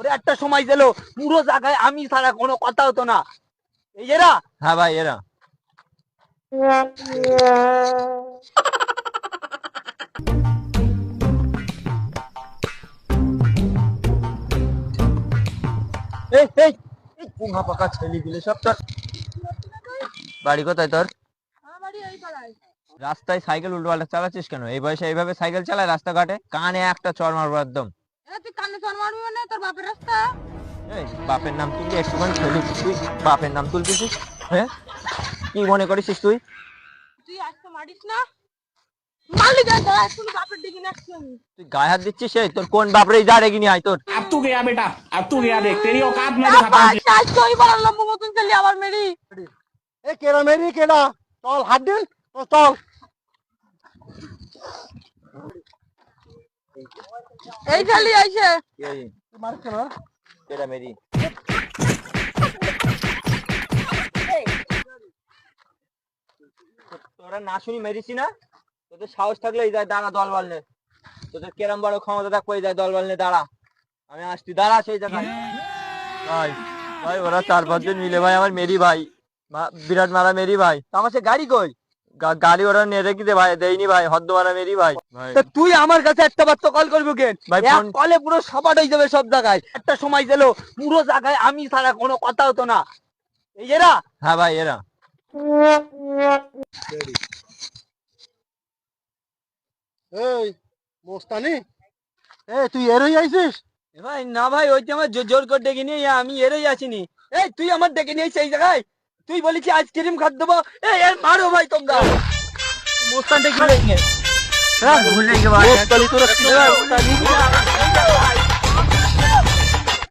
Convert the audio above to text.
ওরে একটা সময় ছিল পুরো জায়গায় আমি ছাড়া কোনো কথা হতো না। এই এরা? হ্যাঁ ভাই এরা। এই এই এই পুঙ্গা পাকা ছেলেগুলো সব তোর বাড়ি কোথায় তোর? রাস্তায় সাইকেল উল্টোপাল্টা চালাচ্ছিস কেন? এই বয়সে এইভাবে সাইকেল চালায় রাস্তাঘাটে? কানে একটা চড় মারবো একদম। তুই কানে চড় মারবি মানে তোর বাপের রাস্তা? এই বাপের নাম তুললি একটুখানি ছেলে, তুই বাপের নাম তুলতেছিস? হ্যাঁ কি মনে করিস তুই? তুই আজকে মারিস না? মারলি গায়ে দাঁড়া, তুই বাপের দিকে নাচছিস। তুই গায়ে হাত দিচ্ছিস? এই তোর কোন বাপরে যা রেগি নি আয় তোর। अब तू गया बेटा, अब तू गया देख तेरी औकात मैं दिखाता हूँ। আজ তুই বলার লম্ব মতন চলি আবার মেরি। এ কেডা মেরি কেডা? চল হাত দিন চল। এই খালি আইছে। মারছ না? কেডা মেরি? তোরা না শুনি মেরিছি না? তোদের সাহস থাকলে এই যায় দাঁড়া দলবল নে। তোদের কেরম বড় ক্ষমতা থাকবে এই যায় দলবল নে দাঁড়া। আমি আসছি, দাঁড়া সেই জায়গায়। ভাই ভাই ওরা 4-5 জন মিলে ভাই আমার মেরি ভাই, বিরাট মারা মেরি ভাই। আমার সে গাড়ি কই? গাড়ি ওরা নিয়ে রেখে দে ভাই, দেয়নি ভাই, হদ্দ মারা মেরি ভাই। তা তুই আমার কাছে একটা বার তো কল করবি কেন? ভাই এক ফোন- কলে পুরো সবাট হয়ে যাবে সব জায়গায়। একটা সময় ছিল পুরো জায়গায় আমি ছাড়া কোনো কথা হতো না। এই এরা? হ্যাঁ ভাই এরা। এই মোস্তানি, তুই এরই আইছিস? ভাই না ভাই, ওই যে আমার জোর করে ডেকে নিয়ে আমি এরই আসিনি। এই তুই আমার ডেকে নিয়ে সেই জায়গায় তুই বলেছি আইসক্রিম খাত দেবো। এই এর মারো ভাই তোমরা। মোস্তান ডেকে হ্যাঁ ভুলে গেছে।